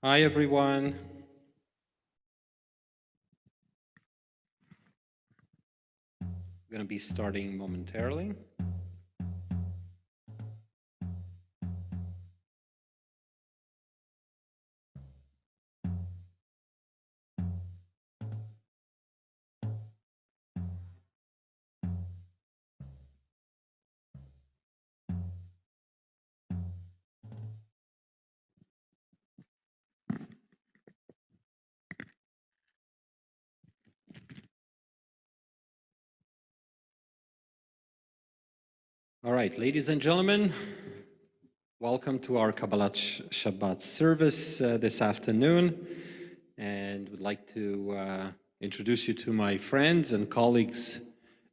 Hi, everyone. I'm going to be starting momentarily. All right, ladies and gentlemen, welcome to our Kabbalat Shabbat service this afternoon. And would like to introduce you to my friends and colleagues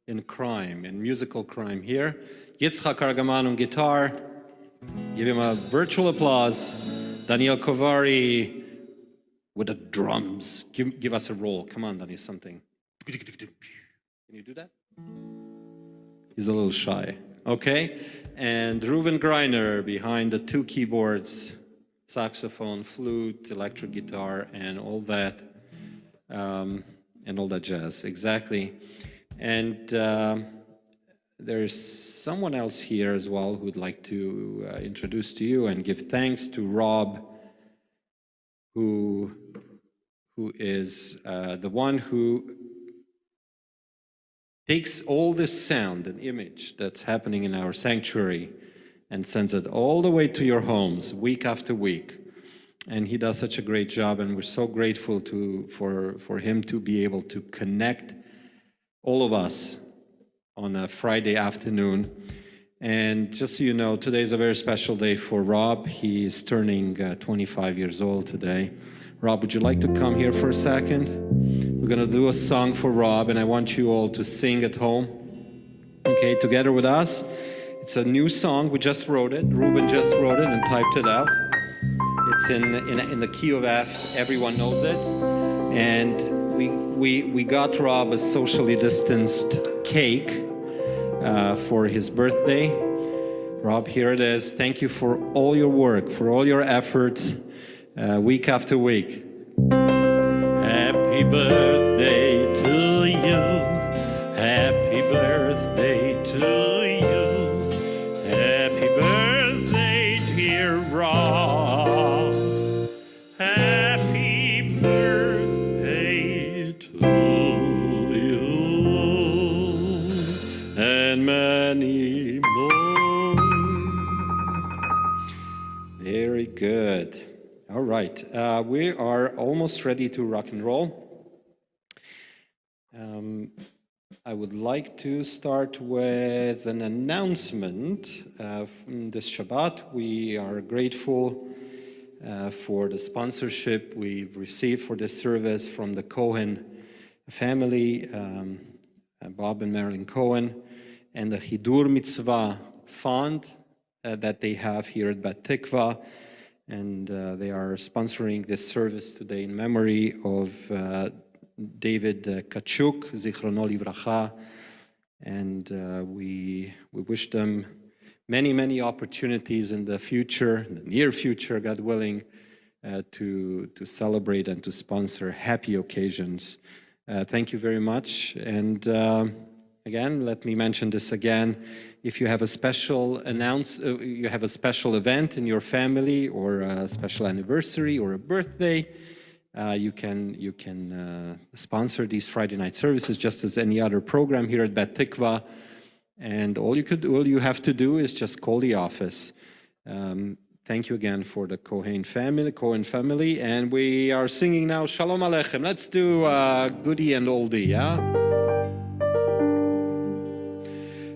in crime, in musical crime here. Yitzhak Argaman on guitar. Give him a virtual applause. Daniel Kovari with the drums. Give us a roll. Come on, Daniel, something. Can you do that? He's a little shy. Okay. And Reuven Greiner behind the two keyboards, saxophone, flute, electric guitar, and all that jazz. Exactly. And there's someone else here as well who'd like to introduce to you and give thanks to Rob, who is the one who takes all this sound and image that's happening in our sanctuary and sends it all the way to your homes week after week. And he does such a great job, and we're so grateful for him to be able to connect all of us on a Friday afternoon. And just so you know, today is a very special day for Rob. He is turning 25 years old today. Rob, would you like to come here for a second? We're going to do a song for Rob, and I want you all to sing at home, okay, together with us. It's a new song. We just wrote it. Reuben just wrote it and typed it out. It's in the key of F. Everyone knows it. And we got Rob a socially distanced cake for his birthday. Rob, here it is. Thank you for all your work, for all your efforts, week after week. Happy birthday to you. Happy birthday to you. Happy birthday, dear Rob. Happy birthday to you. And many more. Very good. All right, we are almost ready to rock and roll. I would like to start with an announcement. This Shabbat, we are grateful for the sponsorship we've received for this service from the Cohen family, Bob and Marilyn Cohen, and the Hidur Mitzvah Fund that they have here at Bat Tikva. And they are sponsoring this service today in memory of David Kachuk, Zichrono Livracha. And we wish them many, many opportunities in the future, in the near future, God willing, to celebrate and to sponsor happy occasions. Thank you very much. And again, let me mention this again. If you have a special you have a special event in your family, or a special anniversary, or a birthday, you can sponsor these Friday night services just as any other program here at Bet Tikva. And all you have to do is just call the office. Thank you again for the Cohen family, and we are singing now Shalom Aleichem. Let's do goodie and oldie, yeah?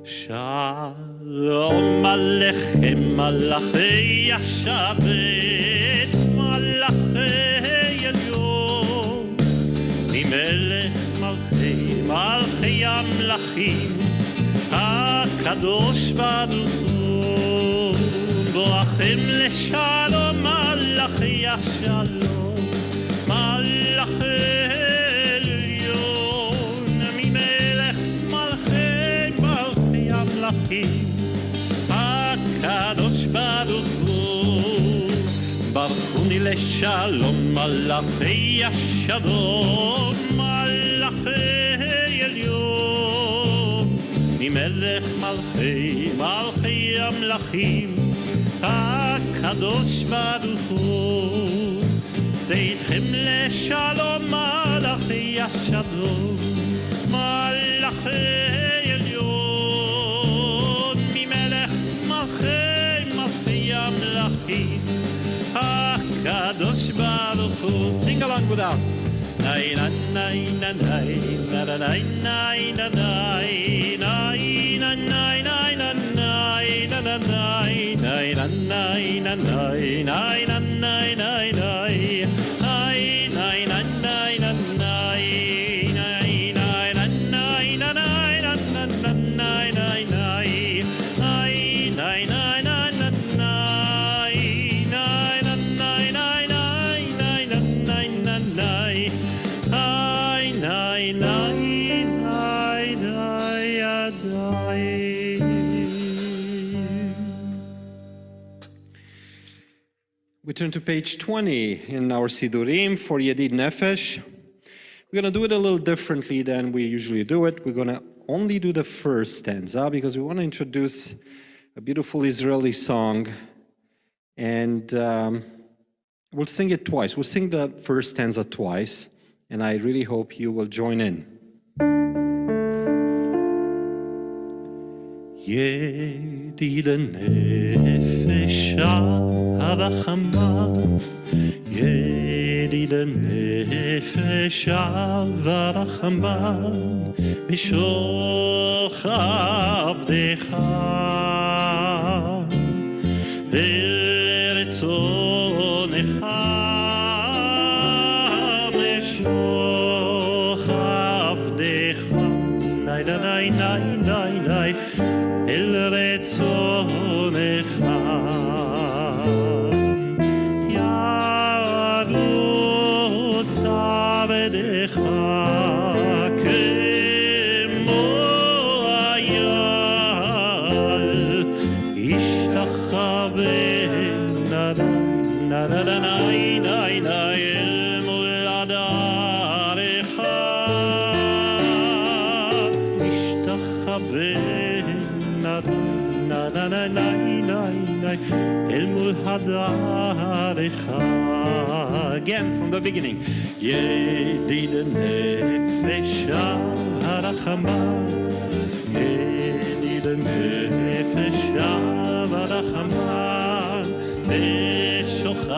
Shalom Aleichem, Malachei Hashabet, Malachei Elyon, Mimelech Malchei, Malchei Amlachim, HaKadosh Baruch Hu, Boachem LeShalom, Malachei Hashalom, Malachei HaKadosh Baruch Hu, Baruch Hu לשלום מלאכי השלום מלאכי עליון ממלך מלכי המלכים הקדוש ברוך הוא צאתכם לשלום מלאכי השלום מלאכי עליון ממלך מלכי המלכים הקדוש ברוך הוא. Sing along with us. Nay na nay na nay na na nay nay na nay nay na nay nay na nay na na nay nay na nay na nay nay na nay nay nay nay nay na nay na nay nay nay na nay na nay na na nay nay nay nay nay nay na We turn to page 20 in our Sidurim for Yedid Nefesh. We're going to do it a little differently than we usually do it. We're going to only do the first stanza because we want to introduce a beautiful Israeli song. And we'll sing it twice. We'll sing the first stanza twice. And I really hope you will join in. ידיד הנפש הרחמן ידיד הנפש הרחמן משוך עבדך ברצונך משוך עבדך די די די די די אל רצונך ירוץ עבדך כמו אייל ישתחווה נדנאי נאי נאי אל מולדתך ישתחווה Again from the beginning. ידיד הנפש הרחמן ידיד הנפש הרחמן בשוכבך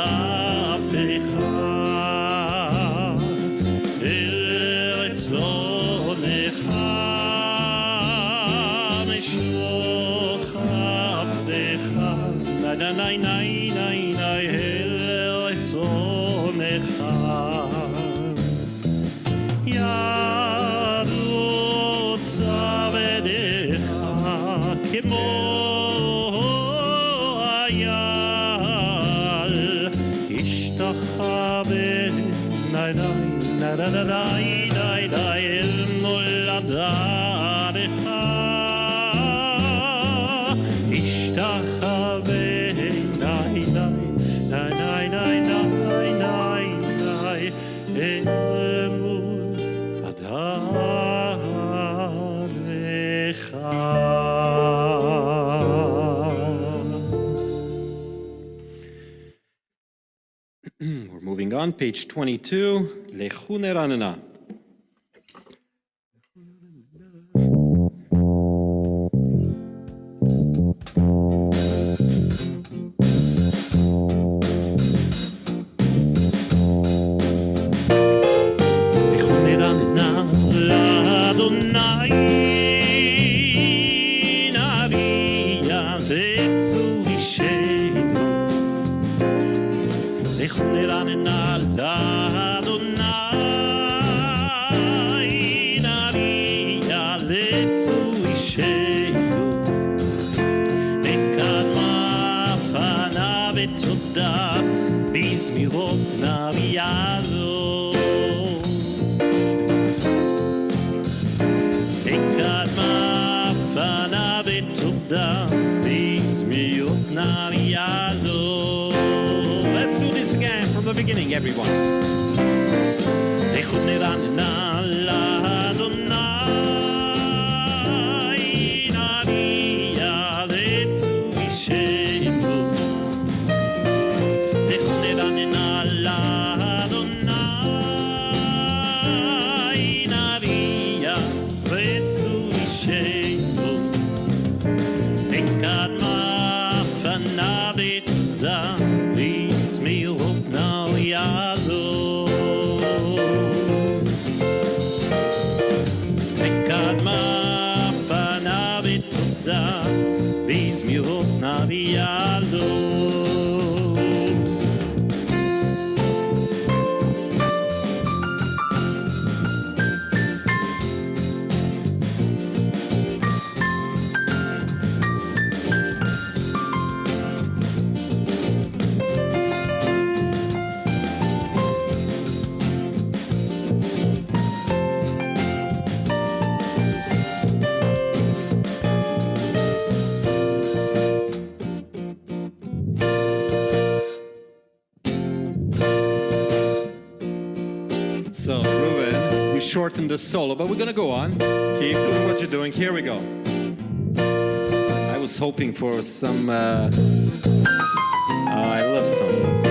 ברצונך nay nay nay nay el rtzonech yarutz avdecha kemo ayal ishtachave nay nay nay nay nay nay el moladarecha ishtachave We're moving on, page 22, Lechu Neranena. Let's do this again. the beginning, everyone. So, Ruben, we shortened the solo, but we're gonna go on. Keep doing what you're doing. Here we go. I was hoping for some. I love some stuff.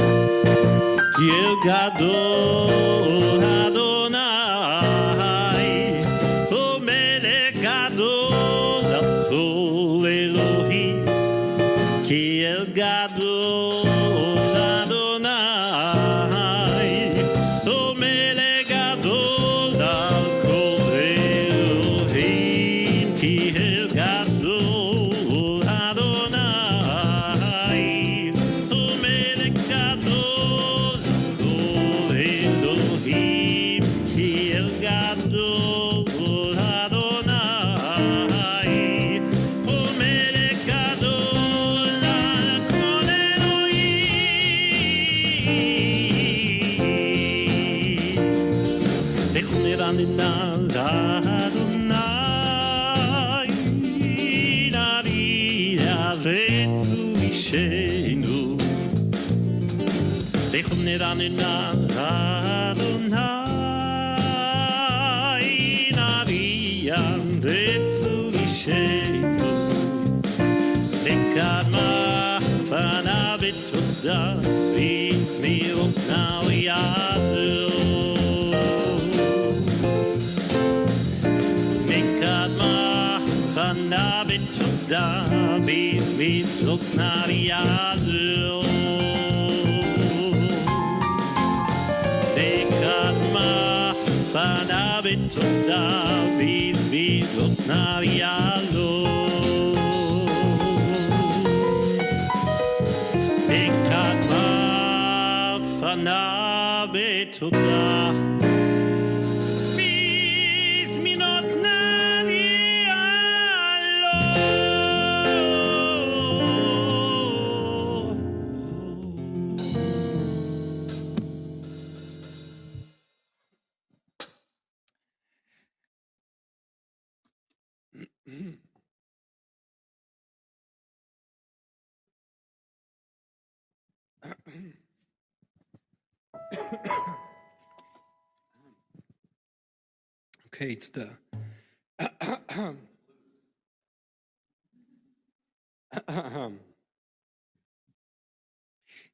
Okay, it's the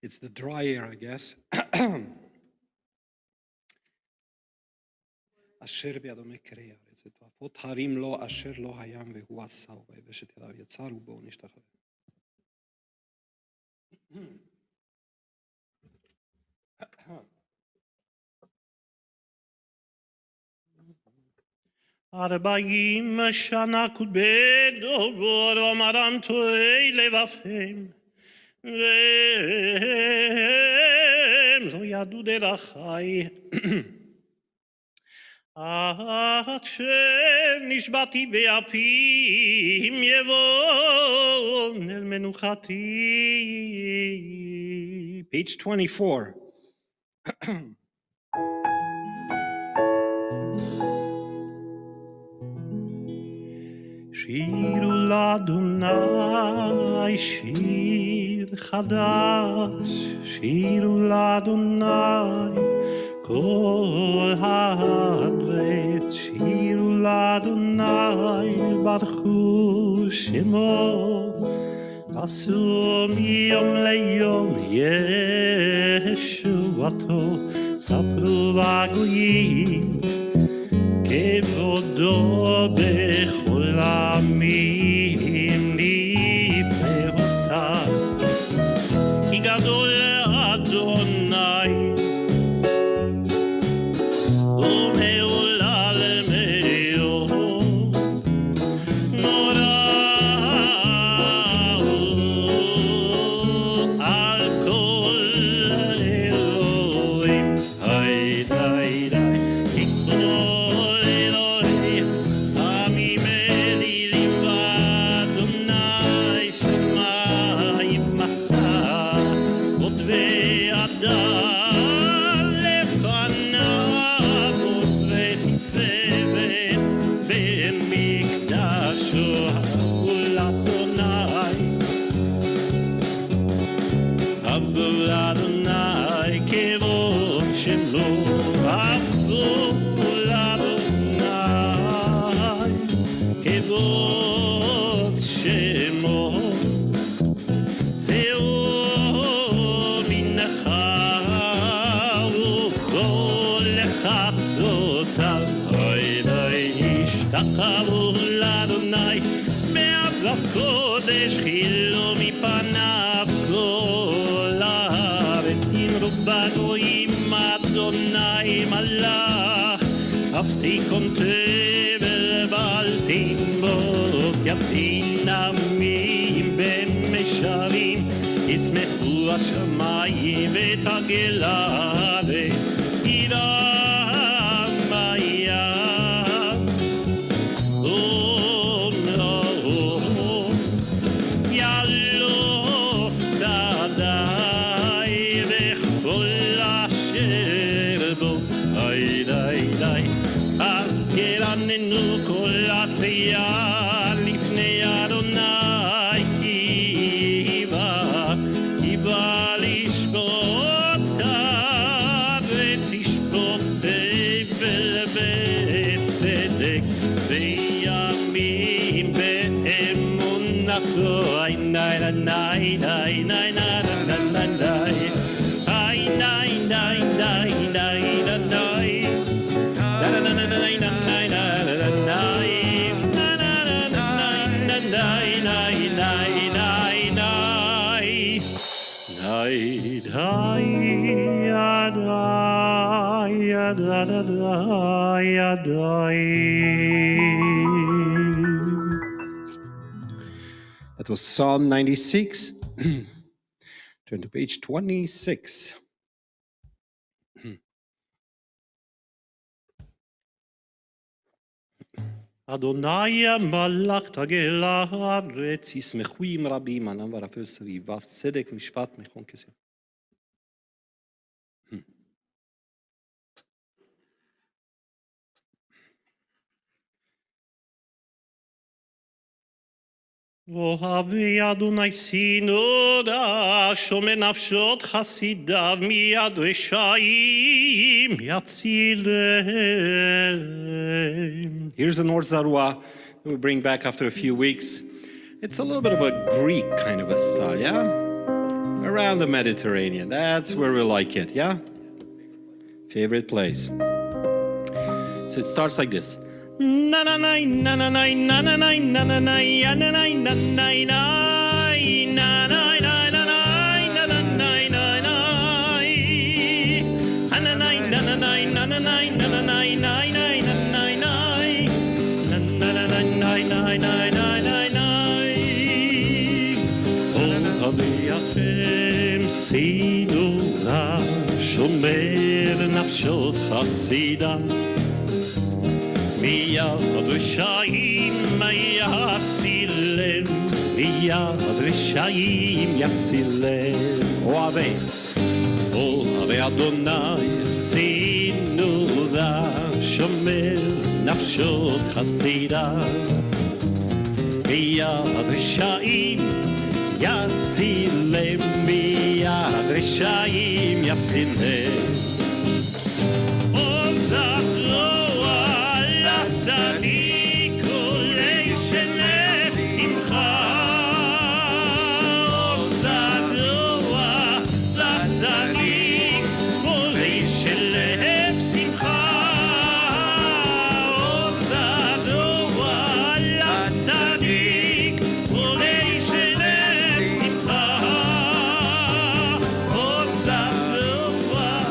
it's the dry air, I guess. אשר בידו מקרע, ותרים לו אשר לא הים והוא עשהו, ויבשת ידיו יצר ובו נשתחווה. ארבעים שנה כובדו ואמרם תוהי לבבכם והם לא ידעו דרכי עד שנשבעתי באפים יבוא אל מנוחתי. Page 24. שירו לאדוני שיר חדש, שירו לאדוני, כל הארץ, שירו לאדוני, ברכו שמו, עשו מיום ליום ישועתו, ספרו בגויים, כבודו בכל עמים נפלאותיו, כי גדול אדוני ומעולל מאוד, נורא הוא על כל אלוהים. היי די די תיקונו אלוהים עמים אלילים ואדוני שמיים מסע עוד ואדם לפניו עוד ותפארת במקדשו הגול אדוני עבור אדוני כבוד שמו עבור אדוני כבוד שמו שאול מנחה וכל חצותיו אוי די השתחוו לאדוני בעבודת קודש חילו מפניו כל הארץ אמרו בגויים אדוני מלך אבטחון תבל ואל תמות יבדין עמים במישרים ישמחו השמיים ותגל הארץ ירם הים אומרו יעלו שדי וכל אשר בו די די די אז ירננו כל עשייה לפני אדוני כי בא לשפוט ותשפוט תבל בצדק וימים באמונתו איי ניי ניי ניי ניי ניי ניי ניי איי ניי ניי ניי ניי ניי That was Psalm 96. Turn to page 26. אדוני המלך תגל הארץ, ישמחו עם רבים, ענם ורפל סביבה, צדק ומשפט מכון כסף. אוהבי אדוני שנודה, שומר נפשות חסידיו, מיד רשעים יצילם. Here's an Or Zarua that we bring back after a few weeks. It's a little bit of a Greek kind of a style, yeah? Around the Mediterranean. That's where we like it, yeah? Favorite place. So it starts like this. Na na na na na na na na na na na na na na na na שומר נפשות חסידיו מיד רשעים יצילם, מיד רשעים יצילם. אוהבי אדוני שנודה, שומר נפשות חסידיו מיד רשעים יצילם מיד רשעים יצילם עוד זרוע לצדיק עולי שלב שמחה עוד זרוע לצדיק עולי שלב שמחה עוד זרוע לצדיק עולי שלב שמחה עוד זרוע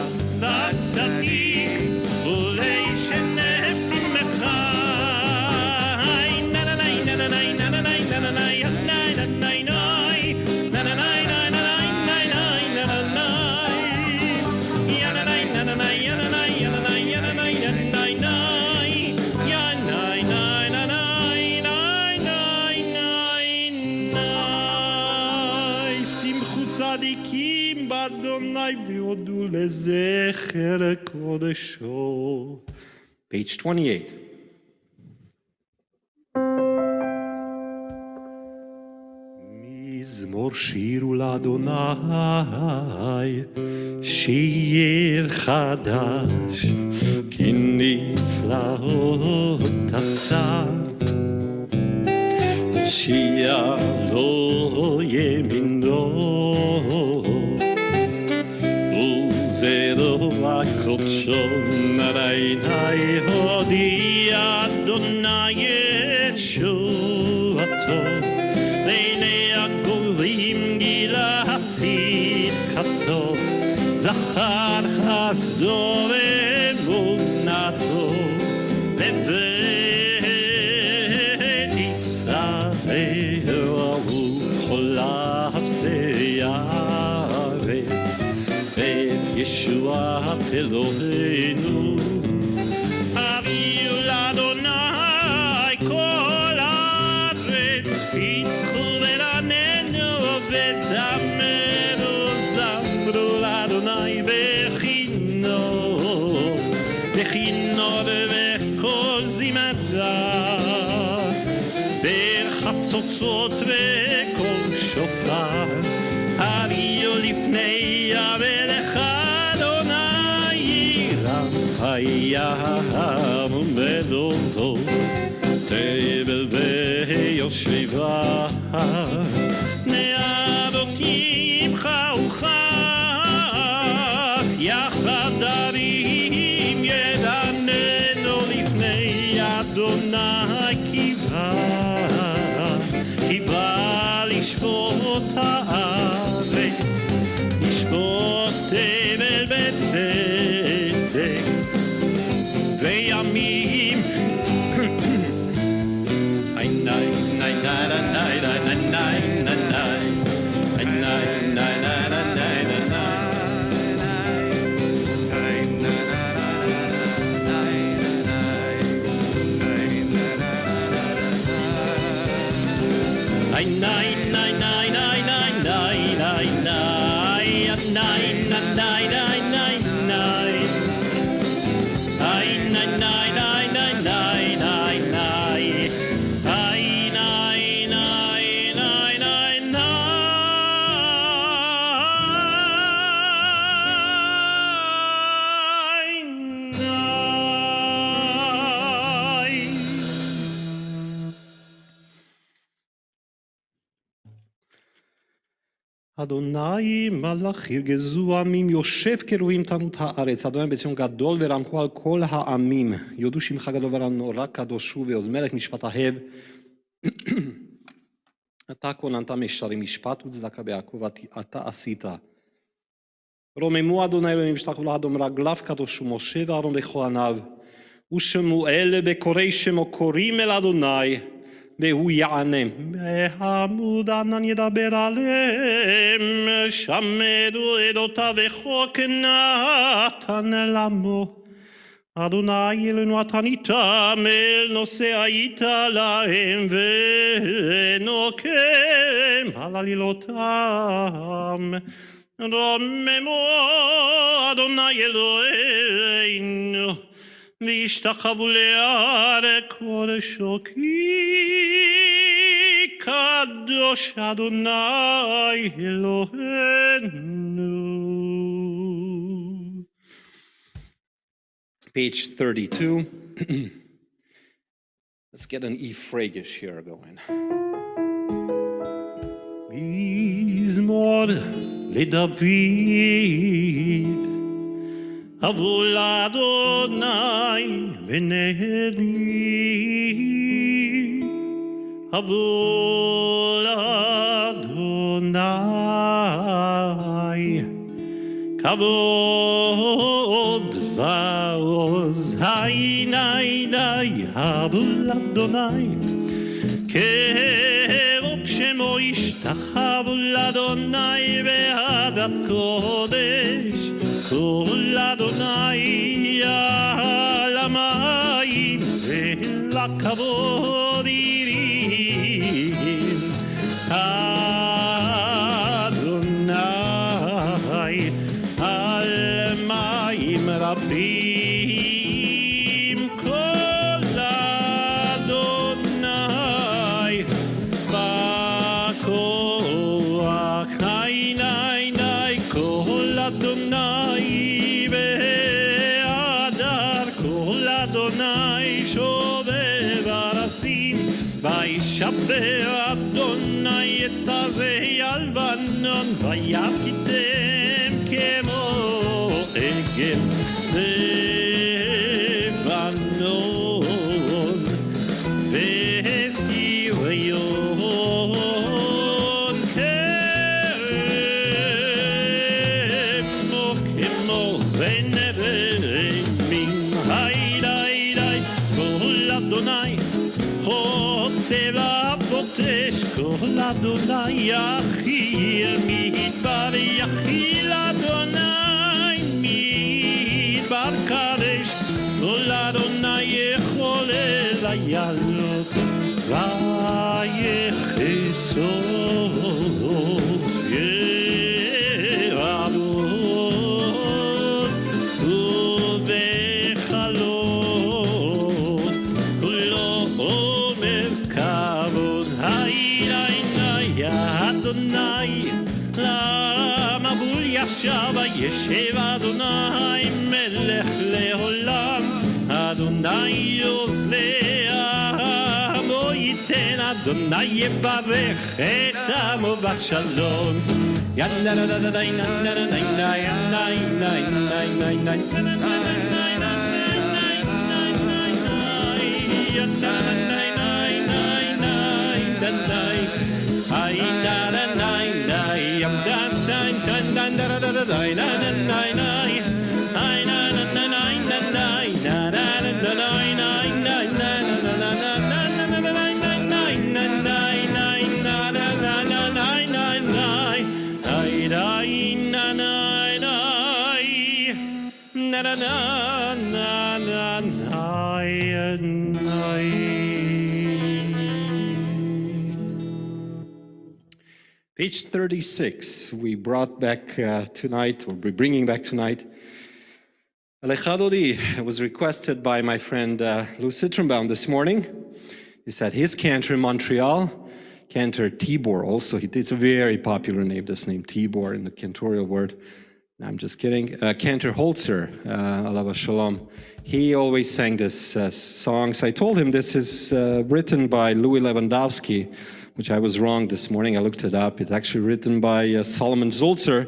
לצדיק עולי שלב שמחה צדיקים באדוני והודו לזכר קודשו. Page 28. מזמור שירו לאדוני, שיר חדש, כי נפלאות עשה. הושיע לו ימינו, וזרוע קודשו נראיני, הודיע אדוני את תשובתו. לעיני הגויים גילה צדקתו, זכר חסדו ואמונתו לבית ישראל אהוב כל אפסי הארץ ואת ישועת אלוהינו. הביאו לאדוני כל הארץ, פיצחו ורננו וזמרו, זמרו לאדוני בכינור, בכינור ובכל זמרה, בחצוצות וכל שופר. הביאו לפני המלך אדוני, הים ומלואו, תבל ויושביו, נאבות שמחה וכך, יחד ערים ידעננו לפני אדוני, כי בא לשפוט הארץ, לשפוט תבל בצדק וימים. אדוני מלך ירגזו עמים, יושב קרובים תנות הארץ. אדוני בציון גדול ורמחו על כל העמים, יודו שמך גדול ונורא קדוש הוא, ועוז מלך משפט אהב. אתה כוננת משרים משפט וצדקה ביעקב אתה עשית. רוממו אדוני אלוהים ושלחו לאדום רגליו קדוש ומשה ואהרון בכהניו, ושמואל בקוראי שמו קוראים אל אדוני והוא יענה. בעמוד ענן ידבר עליהם, שמרו עדותיו וחוק נתן לעמו. אדוני אלוהינו אתה ניתם אל נושא היית להם, ונוקם על עלילותם. רוממו אדוני אלוהינו, וישתחוו להר קודשו, כי קדוש אדוני אלוהינו. Page 32. Let's get an E Fragish here going. מזמור לדוד, אבו לאדוני ונהי, אבו לאדוני, כבוד ועוז, עיני אבו לאדוני, כרוב שמו ישתחוו לאדוני בעדת קודש, כל אדוני על המים ולכבוד ירים, אדוני על מים רבים, כל אדוני בכוח, עיני כל אדוני בהדר, כל אדוני שובב ארצים, וישבר אדוני את ערי הלבנון, ויפקידם כמו עגל לבנון, וסביון כמו ונרמים, היי כל אדוני חוצב לבוטש, כל אדוני יחיל מדבר, יחיל אדוני מדבר קדש, כל אדוני יכול לעלות ויחצות ירבות ובחלות, כולו אומר כבוד, עיני אדוני למבול ישב, ישב אדוני מלך לעולם, אדוני עוז לעמו ייתן, אדוני יברך את עמו בשלום. Page 36, we brought back tonight, or we're bringing back tonight, Alecha Dodi. It was requested by my friend Lou Citronbaum this morning. He said his cantor in Montreal, cantor Tibor also, it's a very popular name, this name Tibor in the cantorial word. No, I'm just kidding. Cantor Holzer, Alava Shalom, he always sang this song. So I told him this is written by Louis Lewandowski, which I was wrong this morning. I looked it up. It's actually written by Solomon Zulzer,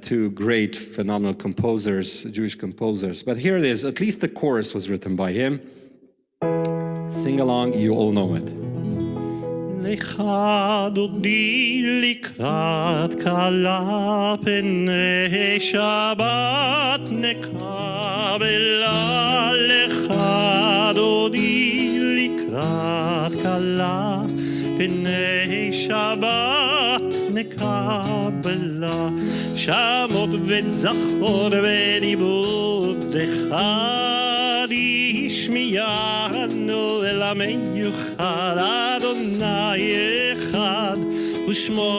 two great, phenomenal composers, Jewish composers. But here it is. At least the chorus was written by him. Sing along. You all know it. Lecha dodi likrat kala pnei Shabbat nekabela, lecha dodi likrat kala pnei Shabbat nekabela, shamot vezachor velibud echad ishmiyanu el ameyuchad Adonai echad ushmo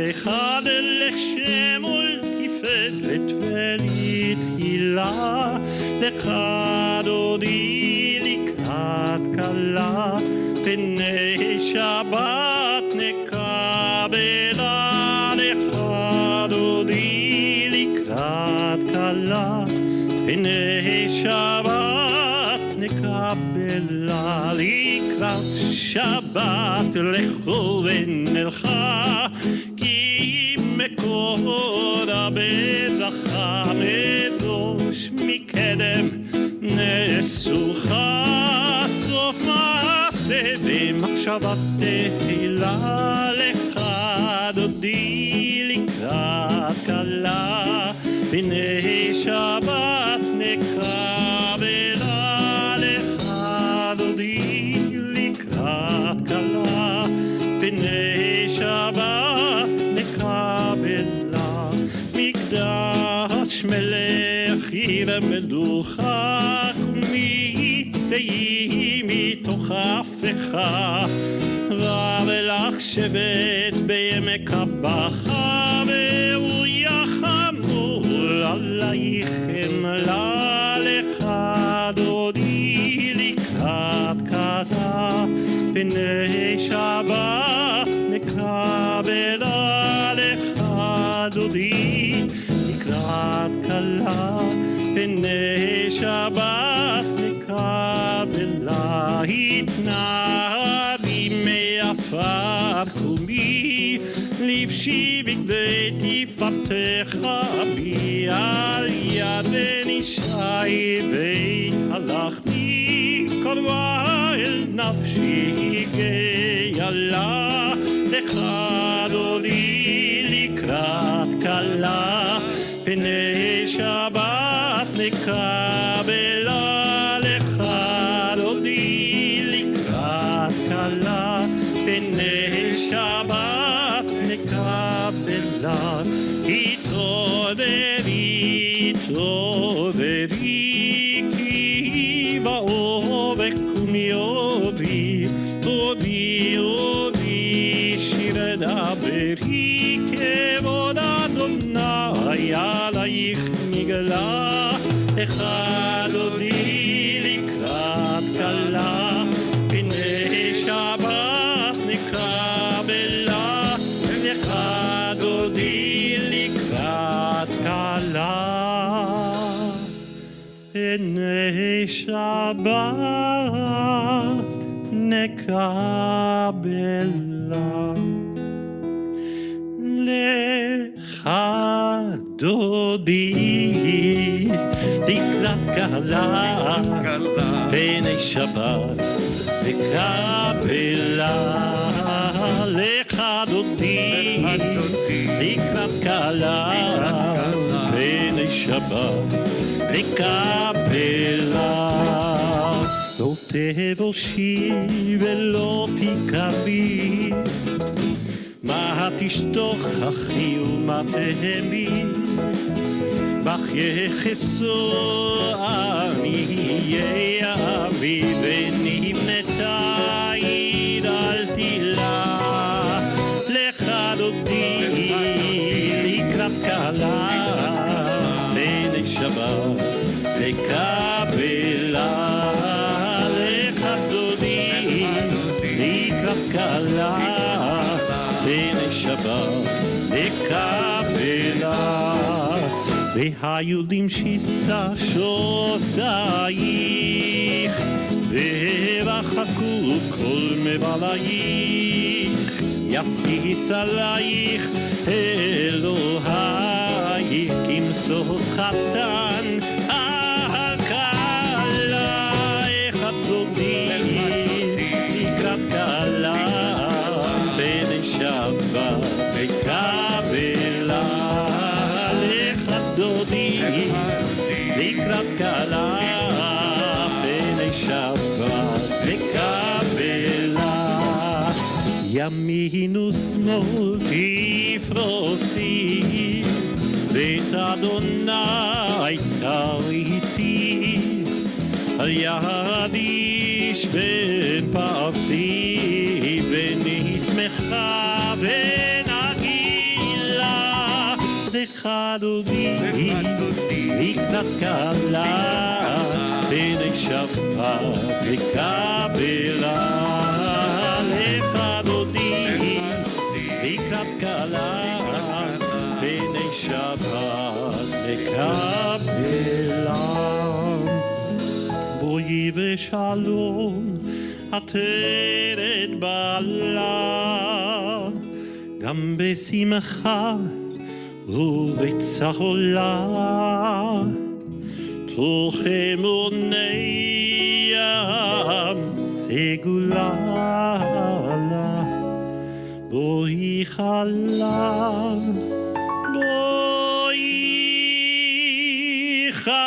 echad lechem ultifet vetvelit hilah, lecha dodi likrat kala pnei Shabbat כלה, פני שבת נקבלה. לקראת שבת לכו ונלכה, כי מקור הברכה מדוש מקדם נסוכה. סוף מעשה במחשבה תהילה לך דודי לקראת כלה, פני שבת נקבלה. לך דודי לקראת כלה, פני שבת נקבלה. מקדש מלך עיר מלוכה, צאי מתוך הפכה, רב לך שבט בימי קבחה, והוא יחמול עלייך חמלה. לך דודי לקראת כלה, פני שבת נקבלה. לך דודי לקראת כלה, פני שבת נקבלה. התנערי מעפר קומי, לבשי בגדי תפארתך בי. על יד בנישי בית הלכתי, קרבה אל נפשי גאלה. לך דודי לקראת כלה, פני שבת נקבלה. לך דודי לקראת כלה, פני שבת נקבלה. התעוררי התעוררי, כי באור וקומי אורי, אורי אורי שיר דברי, כבוד אדוני עלייך נגלה. לך דודי לקראת כלה, פני שבת נקבלה. לך דודי לקראת כלה, פני שבת נקבלה. לך דודי לקראת כלה, פני שבת נקבלה. לך דודי לקראת כלה, פני שבת נקבלה. לא תבושי ולא תקרבי, מה תשתוכחי ומה תהמי, בך יחסו עניי עמי, ונבנתה עיר אל תילה. לך דודי לקראת כלה, פני שבת נקבלה. לך דודי לקראת כלה, פני שבת נקבלה. והיהודים שיסה שוסייך, ורחקו כל מבלייך, יסיס עלייך אלוהייך, כמסוס חתן על כלה. איך דודי לקראת כלה, פני שבת נקבלה. לך דודי לקראת כלה, פני שבת נקבלה. ימין ושמאל תפרוסי, בית אדוני תריצי. על יד איש בן פרסי, ונשמחה ונגילה. לך דודי לקראת כלה, פני שבת נקבלה. לך דודי לקראת כלה, פני שבת נקבלה. בואי ושלום עטרת בעלה, גם בשמחה ובצהלה, תוך אמוני סגולה. בואי חלה, בואי חלה,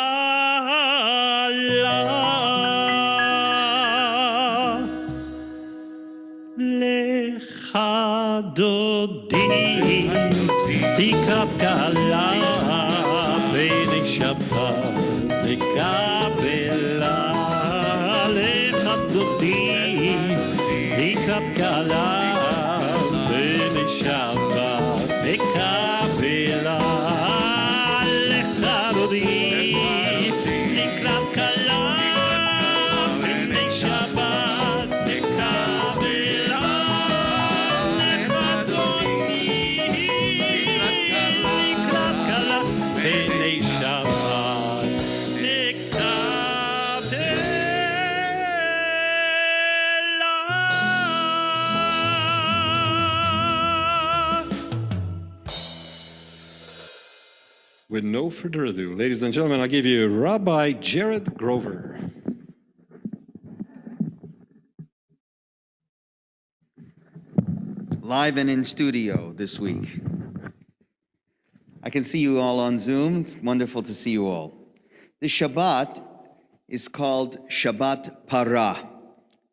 לך דודי תקבלה בני שבת תקבלה, לך דודי תקבלה בני שבת תקבלה, לך דודי תקבלה בני שבת תקבלה, לך דודי תקבלה בני שבת With no further ado, ladies and gentlemen, I'll give you Rabbi Jared Grover. Live and in studio this week. I can see you all on Zoom. It's wonderful to see you all. This Shabbat is called Shabbat Parah.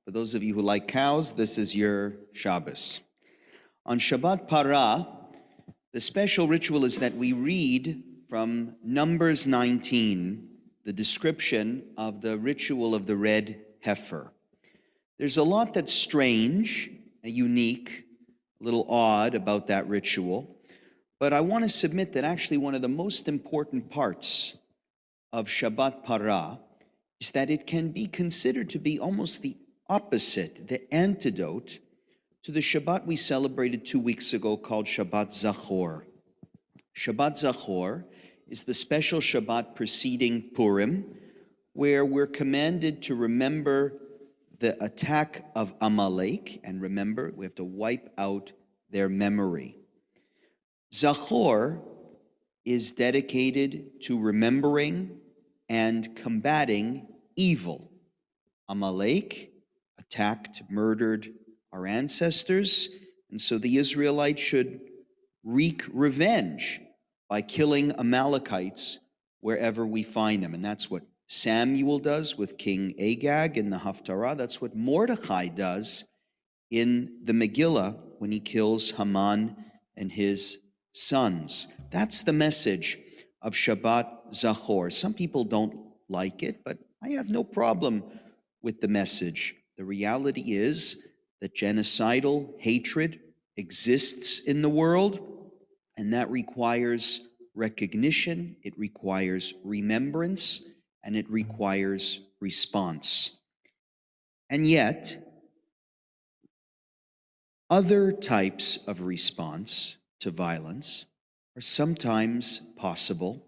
For those of you who like cows, this is your Shabbos. On Shabbat Parah, the special ritual is that we read from Numbers 19, the description of the ritual of the red heifer. There's a lot that's strange, unique, a little odd about that ritual, but I want to submit that actually one of the most important parts of Shabbat Parah is that it can be considered to be almost the opposite, the antidote to the Shabbat we celebrated 2 weeks ago called Shabbat Zachor. Shabbat Zachor is the special Shabbat preceding Purim, where we're commanded to remember the attack of Amalek, and remember, we have to wipe out their memory. Zachor is dedicated to remembering and combating evil. Amalek attacked, murdered our ancestors, and so the Israelites should wreak revenge by killing Amalekites wherever we find them. And that's what Samuel does with King Agag in the Haftarah. That's what Mordechai does in the Megillah when he kills Haman and his sons. That's the message of Shabbat Zachor. Some people don't like it, but I have no problem with the message. The reality is that genocidal hatred exists in the world, and that requires recognition, it requires remembrance, and it requires response. And yet, other types of response to violence are sometimes possible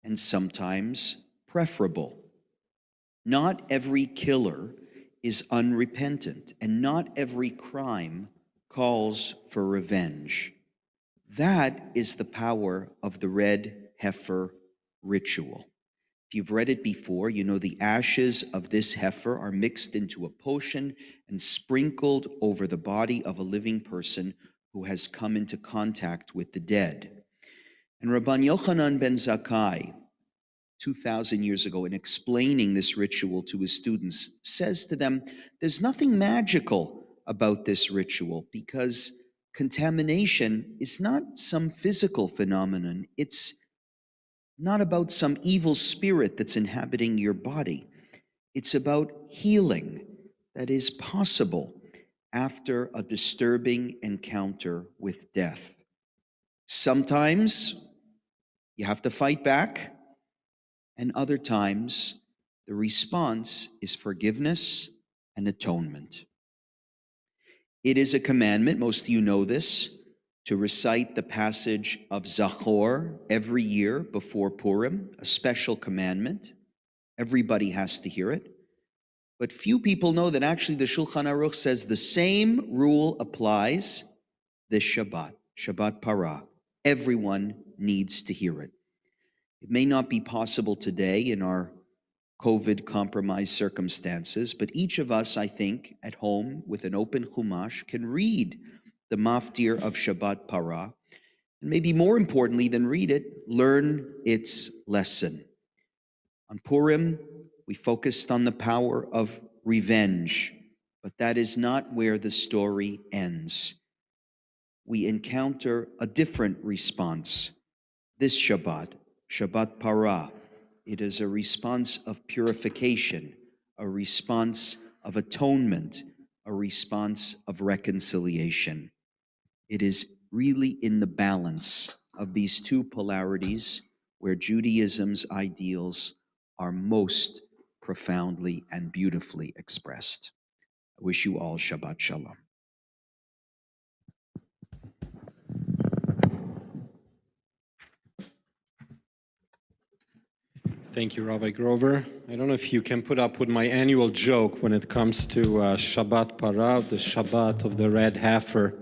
and sometimes preferable. Not every killer is unrepentant, and not every crime calls for revenge. That is the power of the red heifer ritual. If you've read it before, you know the ashes of this heifer are mixed into a potion and sprinkled over the body of a living person who has come into contact with the dead. And Rabban Yochanan ben Zakkai, 2,000 years ago, in explaining this ritual to his students, says to them, there's nothing magical about this ritual because contamination is not some physical phenomenon. It's not about some evil spirit that's inhabiting your body. It's about healing that is possible after a disturbing encounter with death. Sometimes you have to fight back, and other times the response is forgiveness and atonement. It is a commandment, most of you know this, to recite the passage of Zachor every year before Purim, a special commandment. Everybody has to hear it. But few people know that actually the Shulchan Aruch says the same rule applies this Shabbat, Shabbat Parah. Everyone needs to hear it. It may not be possible today in our COVID compromised circumstances, but each of us, I think, at home with an open Chumash can read the Maftir of Shabbat Parah, and maybe more importantly than read it, learn its lesson. On Purim, we focused on the power of revenge, but that is not where the story ends. We encounter a different response. This Shabbat, Shabbat Parah, it is a response of purification, a response of atonement, a response of reconciliation. It is really in the balance of these two polarities where Judaism's ideals are most profoundly and beautifully expressed. I wish you all Shabbat Shalom. Thank you, Rabbi Grover. I don't know if you can put up with my annual joke when it comes to Shabbat Parah, the Shabbat of the red heifer.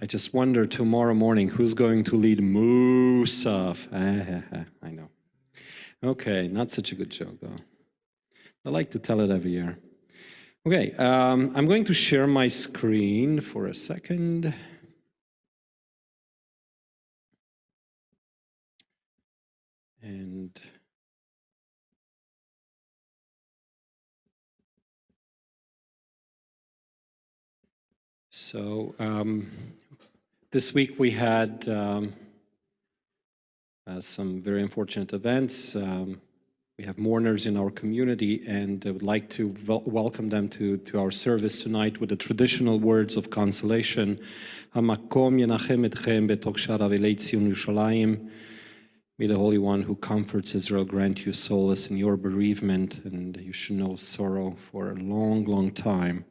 I just wonder tomorrow morning who's going to lead Musaf. I know. Okay, not such a good joke though. I like to tell it every year. Okay, I'm going to share my screen for a second. And so this week we had some very unfortunate events. We have mourners in our community, and I would like to welcome them to our service tonight with the traditional words of consolation. Hamakom yenachem etchem betok shara v'lei Tzion Yerushalayim. May the Holy One who comforts Israel grant you solace in your bereavement, and you should know sorrow for a long, long time.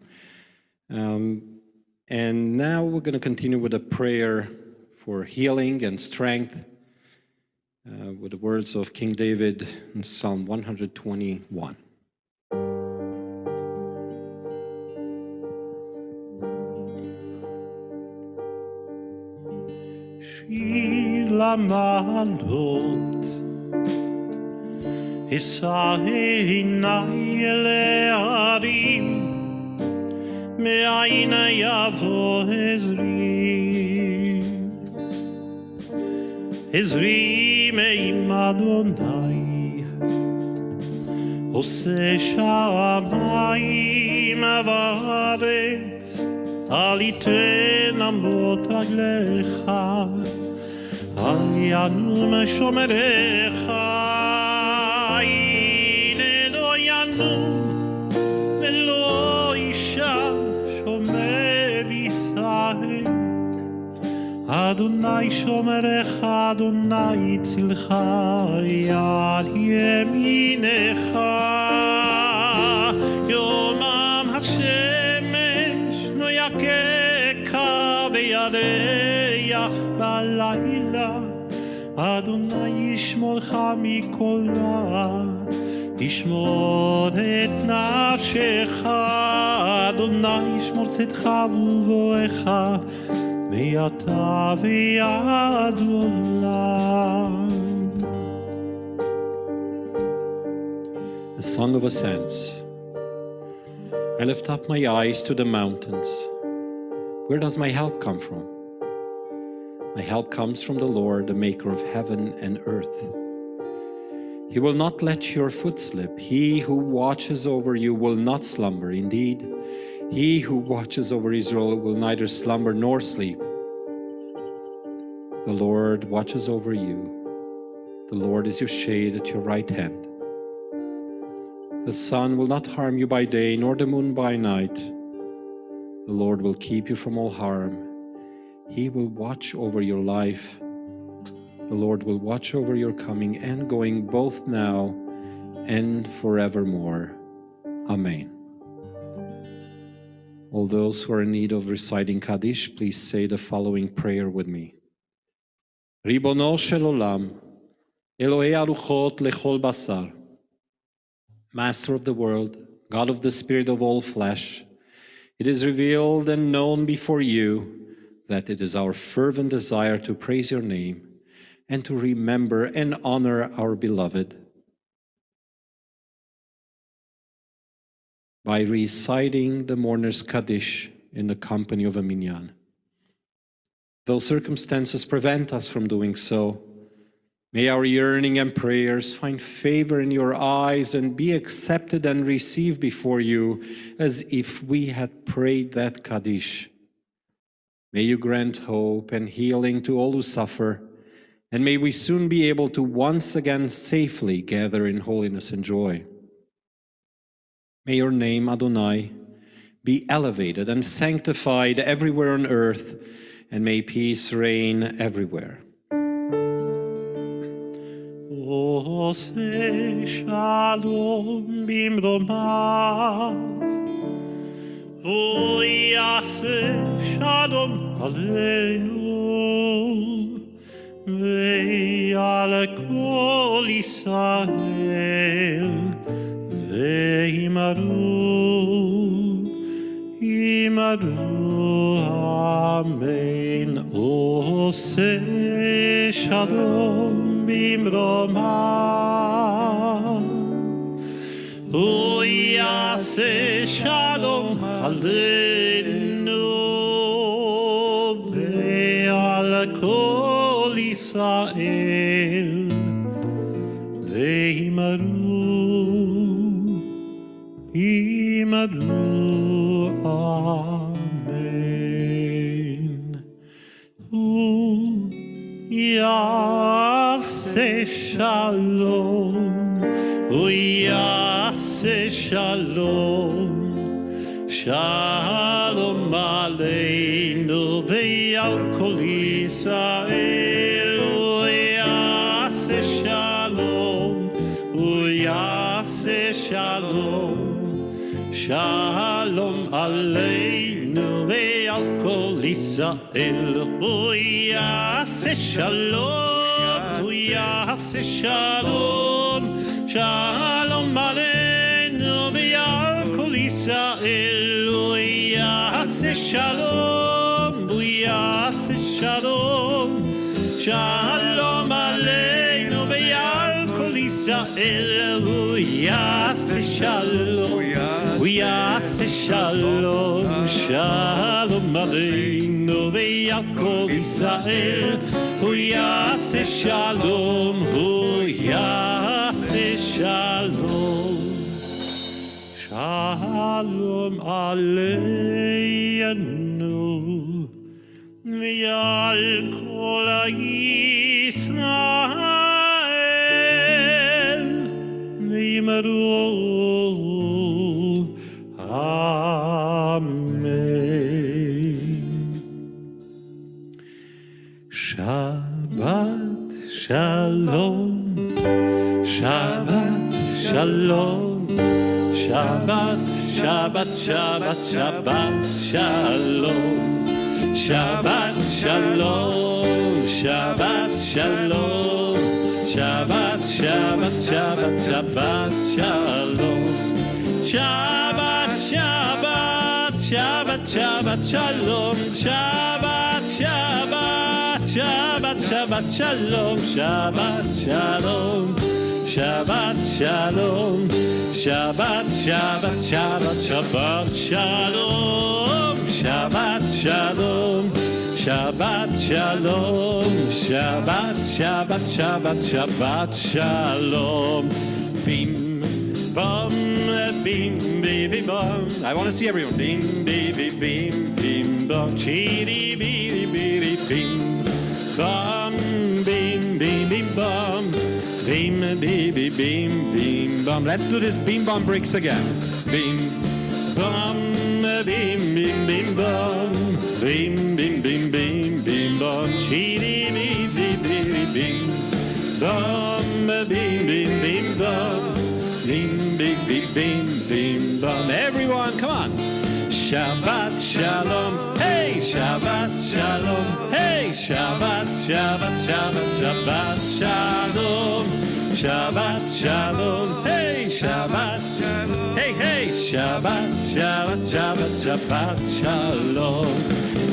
And now we're going to continue with a prayer for healing and strength with the words of King David in Psalm 121. שיר למעלות, אשא עיני אל ההרים, מאין יבוא עזרי. עזרי מעם אדוני, עושה שמיים וארץ, אל יתן אמות רגליך, אל ינום שומריך. הנה לא ינום ולא יישן שומר ישראל. אדוני שומרך, אדוני צילך, יד ימינך. יומם השמש לא יככה בירח בלילה. אדוני ישמורך מכל רע, ישמור את נפשך. אדוני ישמור צאתך ובואך, מעתה ועד עולם. The Song of Ascents. I lift up my eyes to the mountains. Where does my help come from? My help comes from the Lord, the maker of heaven and earth. He will not let your foot slip. He who watches over you will not slumber. Indeed, he who watches over Israel will neither slumber nor sleep. The Lord watches over you. The Lord is your shade at your right hand. The sun will not harm you by day, nor the moon by night. The Lord will keep you from all harm. He will watch over your life. The Lord will watch over your coming and going, both now and forevermore. Amen. All those who are in need of reciting Kaddish, please say the following prayer with me. Ribono shel olam, Elohei aruchot lechol basar. Master of the world, God of the spirit of all flesh, it is revealed and known before you that it is our fervent desire to praise your name and to remember and honor our beloved by reciting the mourner's Kaddish in the company of a minyan. Though circumstances prevent us from doing so, may our yearning and prayers find favor in your eyes and be accepted and received before you as if we had prayed that Kaddish. May you grant hope and healing to all who suffer, and may we soon be able to once again safely gather in holiness and joy. May your name, Adonai, be elevated and sanctified everywhere on earth, and may peace reign everywhere. Ose shalom bimromav, Oyase shalom aleinu, ve'al kol Yisrael, ve'imaru, imaru, amen. Ose shalom bimromav, Oyase shalom aleinu, ve'al kol Yisrael, ve'imaru, imaru, amen. Yase shalom, Yase shalom, shalom aleinu ve'al kol Yisrael. Yase shalom, Yase shalom, shalom aleinu ve'al kol Yisrael. Yase shalom, Yase shalom, shalom aleinu ve'al kol Yisrael. Yase shalom, Yase shalom, shalom aleinu ve'al kol Yisrael. Yase shalom, Yase shalom, shalom aleinu ve'al kol Yisrael. Yase shalom, Yase shalom, shalom aleinu ve'al kol Yisrael, ve'imaru, amen. Shabbat shalom, Shabbat shalom, Shabbat, Shabbat, Shabbat, Shabbat shalom, Shabbat shalom, Shabbat shalom, Shabbat, Shabbat, Shabbat, Shabbat shalom, Shabbat, Shabbat, Shabbat, Shabbat shalom, Shabbat, Shabbat, Shabbat, Shabbat shalom, Shabbat shalom, Shabbat shalom, Shabbat, Shabbat, Shabbat, Shabbat shalom, Shabbat shalom, Shabbat shalom, Shabbat, Shabbat, Shabbat, Shabbat shalom. Bim bum, bim bim bum. I want to see everyone. Bim bim bim bim bum. Chiri biri biri bim bum, bim bim bim bum. Bim bim bim bim bum. Let's do this bim bum bricks again. Bim bum, bim bim bim bum. Bim bim bim bim bim bum. Chiri biri biri bim bum, bim bim bim bum. Bim bim bim bim bim bum. Everyone, come on. Shabbat Shalom. Hey, Shabbat Shalom. Hey, Shabbat, Shabbat, Shabbat, Shabbat Shalom. Shabbat Shalom. Hey, Shabbat Shalom. Hey, hey, Shabbat, Shabbat, Shabbat, Shabbat Shalom.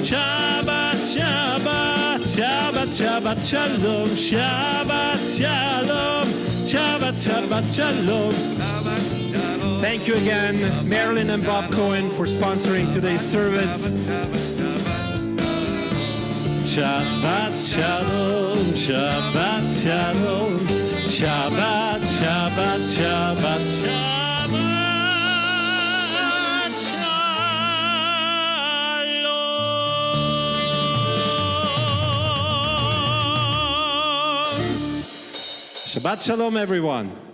Shabbat, Shabbat, Shabbat, Shabbat Shalom. Shabbat Shalom. Shabbat, Shabbat Shalom. Thank you again, Marilyn and Bob Cohen, for sponsoring today's service. Shabbat Shalom, Shabbat Shalom, Shabbat, Shabbat, Shabbat, Shabbat Shalom. Shabbat Shalom, everyone.